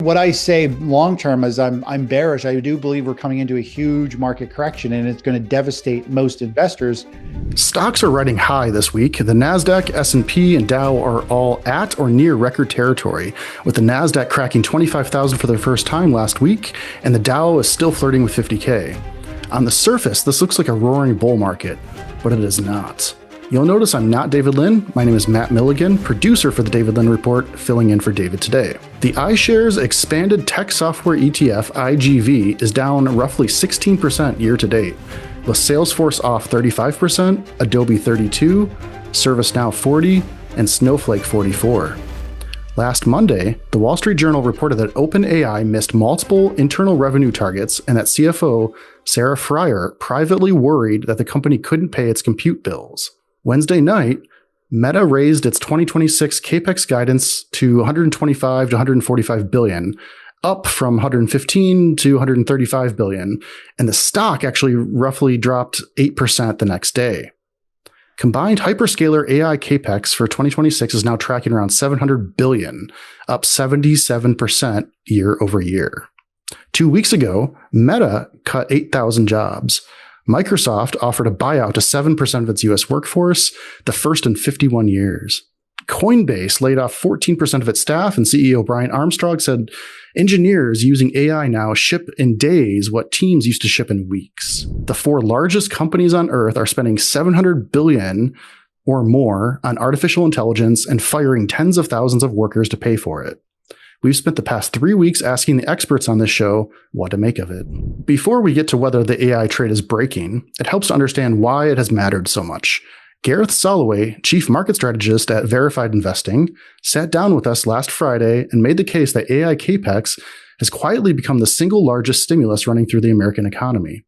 What I say long term is I'm bearish. I do believe we're coming into a huge market correction and it's going to devastate most investors. Stocks are riding high this week. The Nasdaq, S&P, and Dow are all at or near record territory, with the Nasdaq cracking 25,000 for the first time last week, and the Dow is still flirting with 50K. On the surface, this looks like a roaring bull market, but it is not. You'll notice I'm not David Lynn. My name is Matt Milligan, producer for the David Lynn Report, filling in for David today. The iShares Expanded Tech Software ETF, IGV, is down roughly 16% year to date, with Salesforce off 35%, Adobe 32%, ServiceNow 40%, and Snowflake 44%. Last Monday, the Wall Street Journal reported that OpenAI missed multiple internal revenue targets and that CFO Sarah Friar privately worried that the company couldn't pay its compute bills. Wednesday night, Meta raised its 2026 capex guidance to 125 to 145 billion, up from 115 to 135 billion, and the stock actually roughly dropped 8% the next day. Combined hyperscaler AI capex for 2026 is now tracking around 700 billion, up 77% year over year. 2 weeks ago, Meta cut 8,000 jobs. Microsoft offered a buyout to 7% of its US workforce, the first in 51 years. Coinbase laid off 14% of its staff, and CEO Brian Armstrong said engineers using AI now ship in days what teams used to ship in weeks. The four largest companies on Earth are spending 700 billion or more on artificial intelligence and firing tens of thousands of workers to pay for it. We've spent the past 3 weeks asking the experts on this show what to make of it. Before we get to whether the AI trade is breaking, it helps to understand why it has mattered so much. Gareth Soloway, chief market strategist at Verified Investing, sat down with us last Friday and made the case that AI capex has quietly become the single largest stimulus running through the American economy.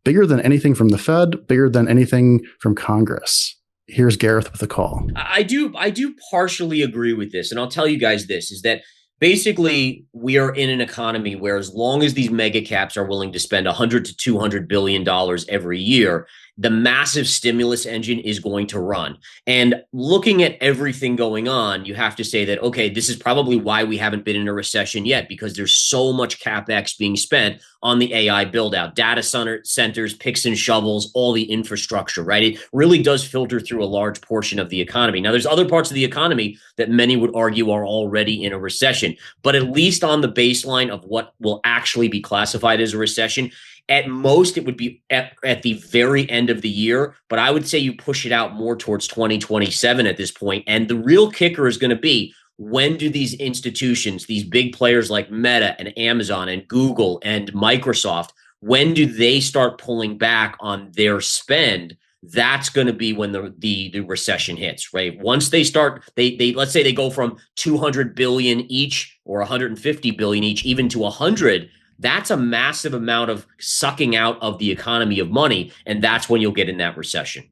Bigger than anything from the Fed, bigger than anything from Congress. Here's Gareth with a call. I do partially agree with this, and I'll tell you guys this, is that basically we are in an economy where as long as these mega caps are willing to spend $100 to $200 billion every year, the massive stimulus engine is going to run. And looking at everything going on, you have to say that, okay, this is probably why we haven't been in a recession yet, because there's so much capex being spent on the AI build out, data centers, picks and shovels, all the infrastructure, right? It really does filter through a large portion of the economy. Now, there's other parts of the economy that many would argue are already in a recession, but at least on the baseline of what will actually be classified as a recession, at most, it would be at the very end of the year, but I would say you push it out more towards 2027 at this point. And the real kicker is going to be, when do these institutions, these big players like Meta and Amazon and Google and Microsoft, when do they start pulling back on their spend? That's going to be when the recession hits, right? Once they start, they let's say they go from 200 billion each or 150 billion each, even to 100. That's a massive amount of sucking out of the economy of money, and that's when you'll get in that recession.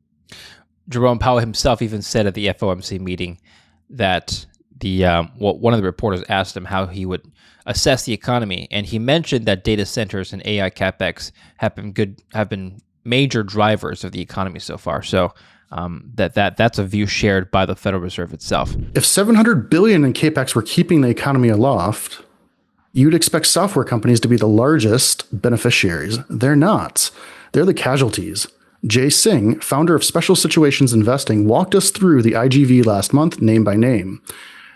Jerome Powell himself even said at the FOMC meeting that one of the reporters asked him how he would assess the economy, and he mentioned that data centers and AI capex have been major drivers of the economy so far. So that's a view shared by the Federal Reserve itself. If 700 billion in capex were keeping the economy aloft, you'd expect software companies to be the largest beneficiaries. They're not. They're the casualties. Jay Singh, founder of Special Situations Investing, walked us through the IGV last month, name by name.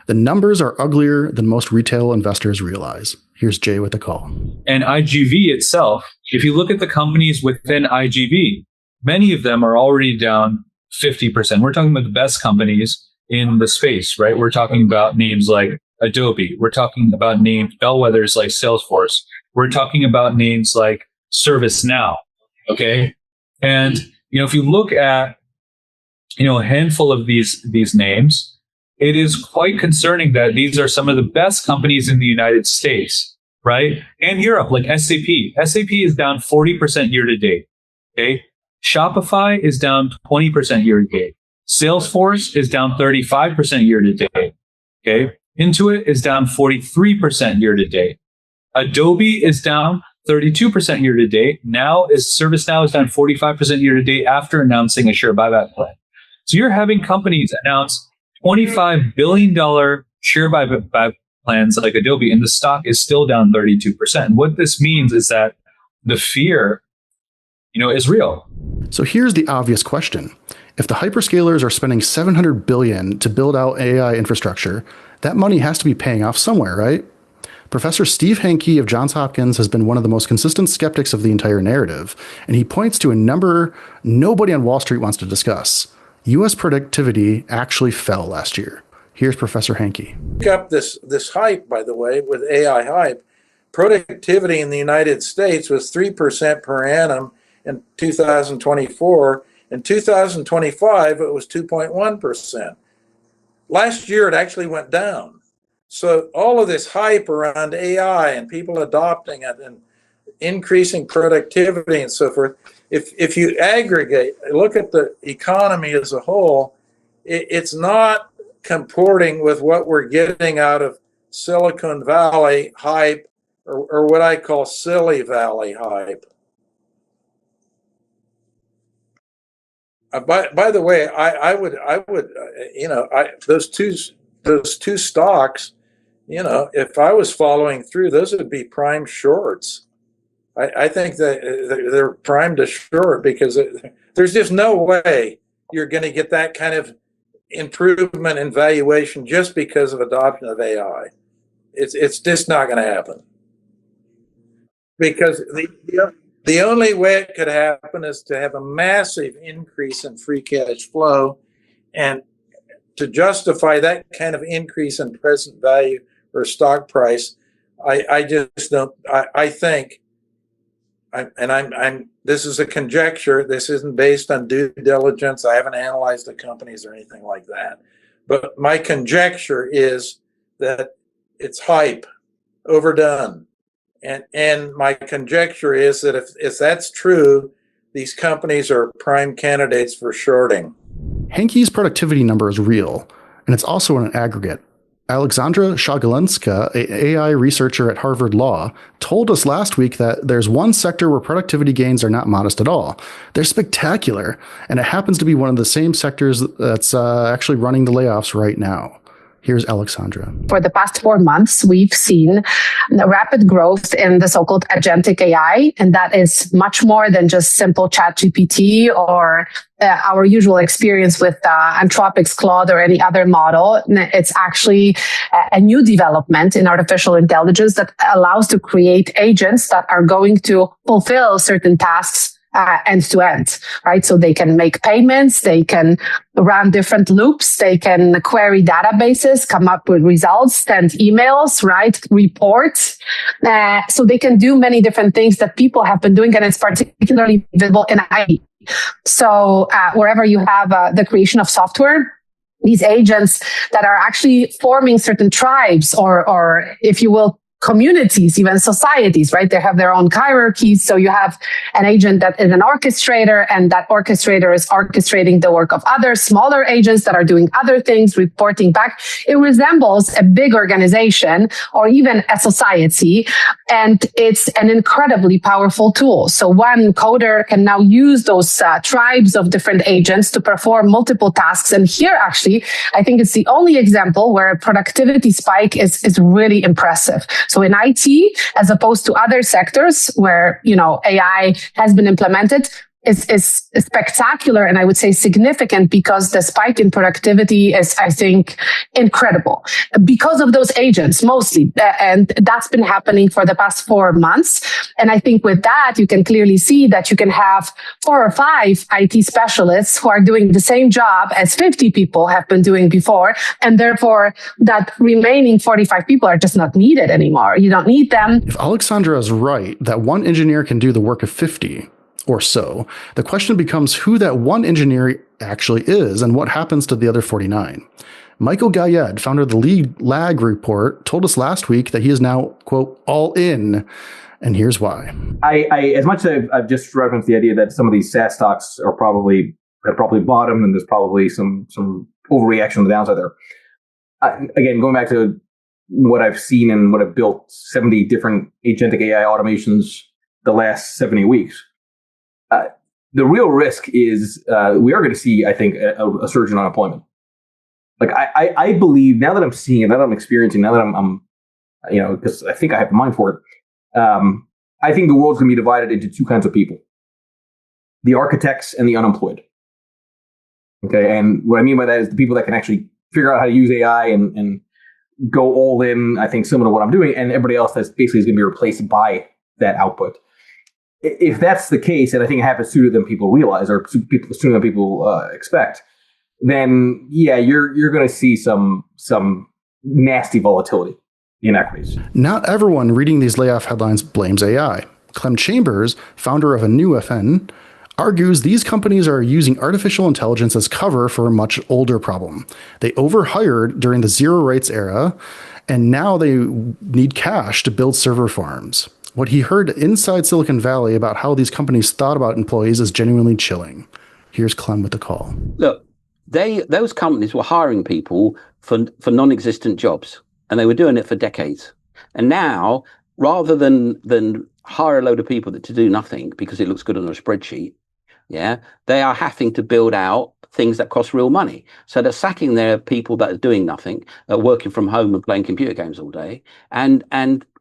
The numbers are uglier than most retail investors realize. Here's Jay with the call. And IGV itself, if you look at the companies within IGV, many of them are already down 50%. We're talking about the best companies in the space, right? We're talking about names like Adobe. We're talking about names, bellwethers like Salesforce. We're talking about names like ServiceNow. Okay. And, if you look at, a handful of these names, it is quite concerning that these are some of the best companies in the United States, right? And Europe, like SAP. SAP is down 40% year to date. Okay. Shopify is down 20% year to date. Salesforce is down 35% year to date. Okay. Intuit is down 43% year to date. Adobe is down 32% year to date. ServiceNow is down 45% year to date after announcing a share buyback plan. So you're having companies announce $25 billion share buyback plans like Adobe, and the stock is still down 32%. What this means is that the fear, is real. So here's the obvious question. If the hyperscalers are spending $700 billion to build out AI infrastructure, that money has to be paying off somewhere, right? Professor Steve Hanke of Johns Hopkins has been one of the most consistent skeptics of the entire narrative, and he points to a number nobody on Wall Street wants to discuss. U.S. productivity actually fell last year. Here's Professor Hanke. Pick up this hype, by the way, with AI hype. Productivity in the United States was 3% per annum in 2024. In 2025, it was 2.1%. Last year, it actually went down. So all of this hype around AI and people adopting it and increasing productivity and so forth, if you aggregate, look at the economy as a whole, it's not comporting with what we're getting out of Silicon Valley hype or what I call Silly Valley hype. By the way, I would those two stocks, if I was following through, those would be prime shorts. I think that they're primed to short because there's just no way you're going to get that kind of improvement in valuation just because of adoption of AI. It's just not going to happen. Because the only way it could happen is to have a massive increase in free cash flow, and to justify that kind of increase in present value or stock price, I just don't. I think, this is a conjecture. This isn't based on due diligence. I haven't analyzed the companies or anything like that. But my conjecture is that it's hype, overdone. And my conjecture is that if that's true, these companies are prime candidates for shorting. Hanke's productivity number is real, and it's also an aggregate. Aleksandra Przegalinska, an AI researcher at Harvard Law, told us last week that there's one sector where productivity gains are not modest at all. They're spectacular, and it happens to be one of the same sectors that's actually running the layoffs right now. Here's Aleksandra. For the past 4 months, we've seen rapid growth in the so-called agentic AI, and that is much more than just simple ChatGPT or our usual experience with Anthropic's Claude or any other model. It's actually a new development in artificial intelligence that allows to create agents that are going to fulfill certain tasks end to end, right? So they can make payments, they can run different loops, they can query databases, come up with results, send emails, write reports. So they can do many different things that people have been doing, and it's particularly visible in IT. So wherever you have the creation of software, these agents that are actually forming certain tribes or if you will, communities, even societies, right? They have their own hierarchies. So you have an agent that is an orchestrator, and that orchestrator is orchestrating the work of other smaller agents that are doing other things, reporting back. It resembles a big organization or even a society, and it's an incredibly powerful tool. So one coder can now use those tribes of different agents to perform multiple tasks. And here, actually, I think it's the only example where a productivity spike is really impressive. So in IT, as opposed to other sectors where, AI has been implemented, is spectacular, and I would say significant, because the spike in productivity is, I think, incredible because of those agents mostly. And that's been happening for the past 4 months. And I think with that, you can clearly see that you can have 4 or 5 IT specialists who are doing the same job as 50 people have been doing before. And therefore, that remaining 45 people are just not needed anymore. You don't need them. If Aleksandra is right that one engineer can do the work of 50, or so, the question becomes who that one engineer actually is and what happens to the other 49. Michael Gayed, founder of the Lead Lag report, told us last week that he is now, quote, all in. And here's why. I as much as I've just referenced the idea that some of these SaaS stocks have probably bottomed and there's probably some overreaction on the downside there. Again, going back to what I've seen and what I've built, 70 different agentic AI automations the last 70 weeks. The real risk is we are going to see, I think, a surge in unemployment. Like I believe now that I'm seeing it, now that I'm experiencing, now that I'm because I think I have the mind for it. I think the world's going to be divided into two kinds of people: the architects and the unemployed. Okay, and what I mean by that is the people that can actually figure out how to use AI and go all in. I think similar to what I'm doing, and everybody else that's basically is going to be replaced by that output. If that's the case, and I think it happens sooner than people realize, or sooner than people expect, then yeah, you're going to see some nasty volatility in equities. Not everyone reading these layoff headlines blames AI. Clem Chambers, founder of a new FN, argues these companies are using artificial intelligence as cover for a much older problem. They overhired during the zero rates era, and now they need cash to build server farms. What he heard inside Silicon Valley about how these companies thought about employees is genuinely chilling. Here's Clem with the call. Look, those companies were hiring people for non-existent jobs, and they were doing it for decades. And now, rather than hire a load of people to do nothing because it looks good on a spreadsheet, they are having to build out things that cost real money. So they're sacking their people that are doing nothing, working from home and playing computer games all day, and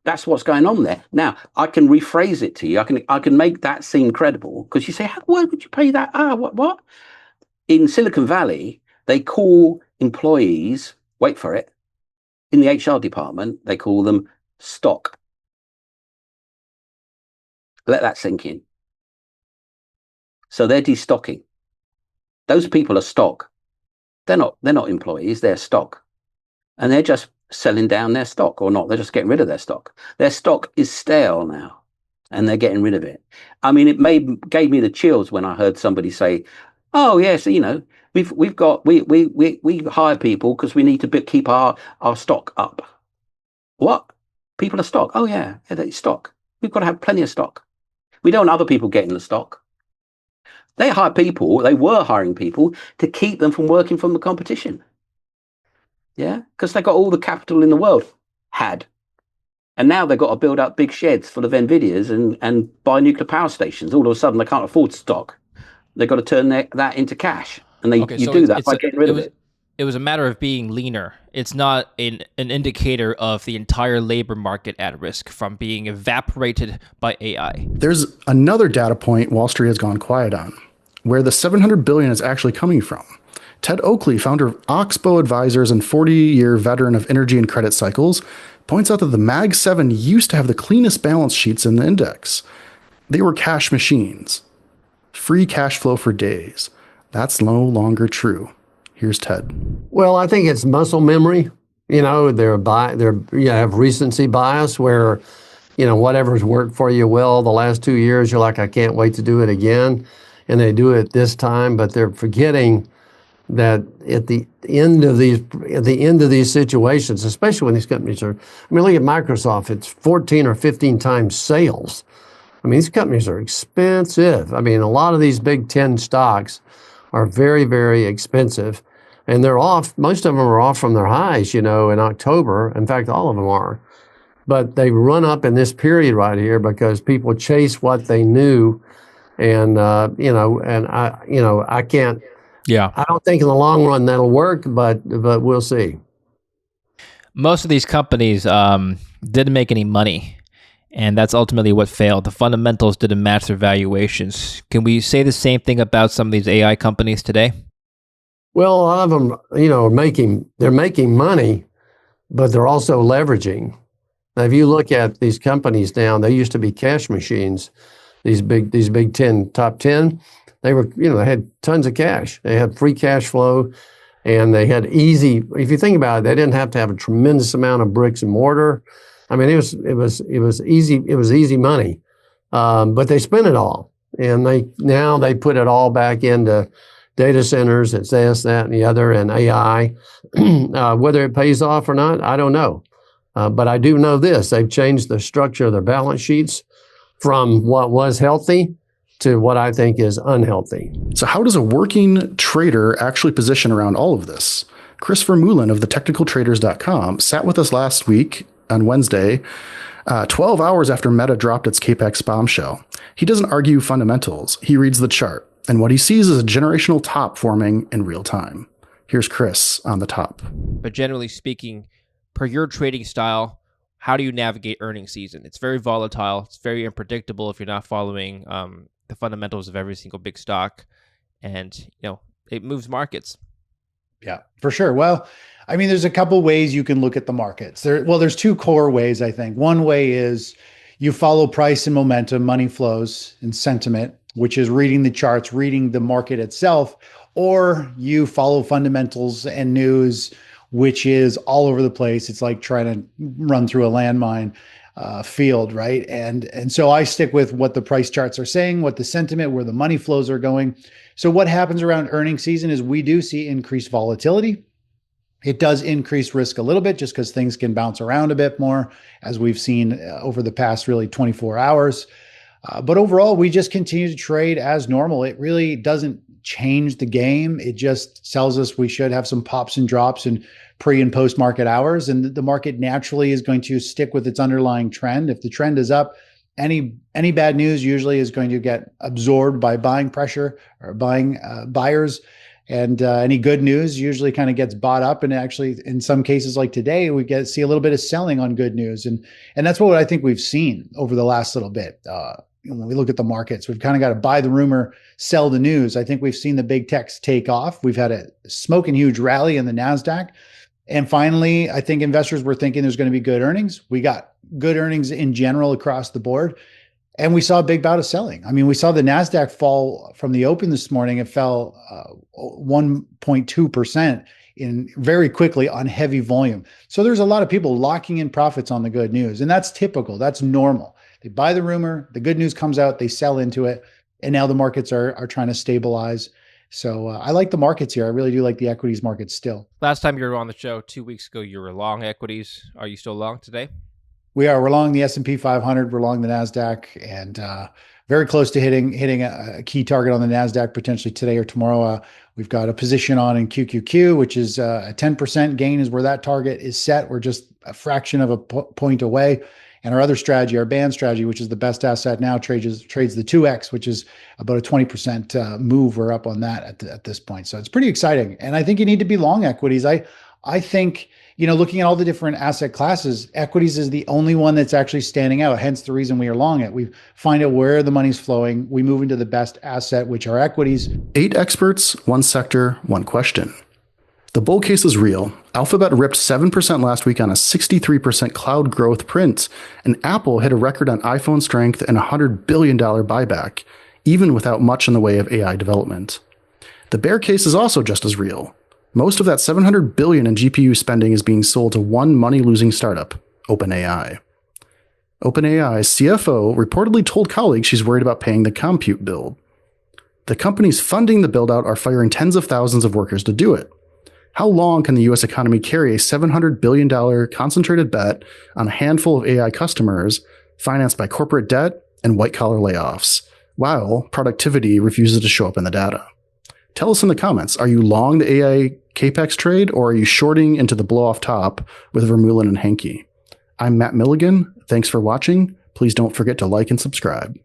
that's what's going on there. Now, I can rephrase it to you. I can make that seem credible, because you say, why would you pay that? What? In Silicon Valley, they call employees, wait for it, in the HR department, they call them stock. Let that sink in. So they're destocking. Those people are stock. They're not employees, they're stock. And they're just selling down their stock, or not. They're just getting rid of their stock. Their stock is stale now, and they're getting rid of it. I mean, it gave me the chills when I heard somebody say, "Oh yes, we hire people because we need to keep our stock up." What? People are stock? Oh yeah, it's stock. We've got to have plenty of stock. We don't want other people getting the stock. They were hiring people to keep them from working from the competition. Yeah, because they got all the capital in the world, and now they've got to build up big sheds full of NVIDIAs and buy nuclear power stations. All of a sudden, they can't afford stock. They've got to turn that into cash, and do that by getting rid of it. It was a matter of being leaner. It's not an indicator of the entire labor market at risk from being evaporated by AI. There's another data point Wall Street has gone quiet on, where the $700 billion is actually coming from. Ted Oakley, founder of Oxbow Advisors and 40-year veteran of energy and credit cycles, points out that the Mag 7 used to have the cleanest balance sheets in the index. They were cash machines. Free cash flow for days. That's no longer true. Here's Ted. Well, I think it's muscle memory. They have recency bias where, whatever's worked for you well the last 2 years, you're like, I can't wait to do it again. And they do it this time, but they're forgetting that at the end of these situations, especially when these companies look at Microsoft, it's 14 or 15 times sales. These companies are expensive. A lot of these big 10 stocks are very, very expensive, and they're off. Most of them are off from their highs, in October. In fact, all of them are. But they run up in this period right here because people chase what they knew, and I can't. Yeah, I don't think in the long run that'll work, but we'll see. Most of these companies didn't make any money, and that's ultimately what failed. The fundamentals didn't match their valuations. Can we say the same thing about some of these AI companies today? Well, a lot of them, they're making money, but they're also leveraging. Now, if you look at these companies now, they used to be cash machines. These big 10, top 10. They were, they had tons of cash. They had free cash flow, and they had easy. If you think about it, they didn't have to have a tremendous amount of bricks and mortar. It was easy. It was easy money, but they spent it all, and they put it all back into data centers. It's this, that, and the other, and AI. Whether it pays off or not, I don't know. But I do know this: they've changed the structure of their balance sheets from what was healthy to what I think is unhealthy. So how does a working trader actually position around all of this? Chris Vermeulen of thetechnicaltraders.com sat with us last week on Wednesday, 12 hours after Meta dropped its capex bombshell. He doesn't argue fundamentals. He reads the chart, and what he sees is a generational top forming in real time. Here's Chris on the top. But generally speaking, per your trading style, how do you navigate earnings season? It's very volatile. It's very unpredictable if you're not following the fundamentals of every single big stock, and it moves markets. Yeah, for sure. Well, I mean, there's a couple ways you can look at the markets. There's two core ways, I think. One way is you follow price and momentum, money flows, and sentiment, which is reading the charts, reading the market itself, or you follow fundamentals and news, which is all over the place. It's like trying to run through a landmine field, right? And so I stick with what the price charts are saying, what the sentiment, where the money flows are going. So what happens around earnings season is we do see increased volatility. It does increase risk a little bit just because things can bounce around a bit more, as we've seen over the past really 24 hours. But overall, we just continue to trade as normal. It really doesn't change the game. It just tells us we should have some pops and drops in pre and post market hours. And the market naturally is going to stick with its underlying trend. If the trend is up, any bad news usually is going to get absorbed by buying pressure or buying buyers. And any good news usually kind of gets bought up. And actually, in some cases like today, we see a little bit of selling on good news. And that's what I think we've seen over the last little bit. When we look at the markets, we've kind of got to buy the rumor, sell the news. I think we've seen the big techs take off. We've had a smoking huge rally in the NASDAQ. And finally, I think investors were thinking there's going to be good earnings. We got good earnings in general across the board. And we saw a big bout of selling. I mean, we saw the NASDAQ fall from the open this morning. It fell 1.2% in very quickly on heavy volume. So there's a lot of people locking in profits on the good news. And that's typical. That's normal. They buy the rumor, the good news comes out, they sell into it. And now the markets are trying to stabilize. So I like the markets here. I really do like the equities markets still. Last time you were on the show 2 weeks ago, you were long equities. Are you still long today? We're long the S&P 500, we're long the NASDAQ, and very close to hitting a key target on the NASDAQ potentially today or tomorrow. We've got a position on in QQQ, which is a 10% gain is where that target is set. We're just a fraction of a point away. And our other strategy, our band strategy, which is the best asset now, trades the 2X, which is about a 20% move. We're up on that at this point. So it's pretty exciting. And I think you need to be long equities. I think, looking at all the different asset classes, equities is the only one that's actually standing out. Hence the reason we are long it. We find out where the money's flowing. We move into the best asset, which are equities. 8 experts, 1 sector, 1 question. The bull case is real. Alphabet ripped 7% last week on a 63% cloud growth print, and Apple hit a record on iPhone strength and a $100 billion buyback, even without much in the way of AI development. The bear case is also just as real. Most of that $700 billion in GPU spending is being sold to one money-losing startup, OpenAI. OpenAI's CFO reportedly told colleagues she's worried about paying the compute bill. The companies funding the build-out are firing tens of thousands of workers to do it. How long can the US economy carry a $700 billion concentrated bet on a handful of AI customers financed by corporate debt and white-collar layoffs, while productivity refuses to show up in the data? Tell us in the comments, are you long the AI capex trade, or are you shorting into the blow-off top with Vermeulen and Hanke? I'm Matt Milligan. Thanks for watching. Please don't forget to like and subscribe.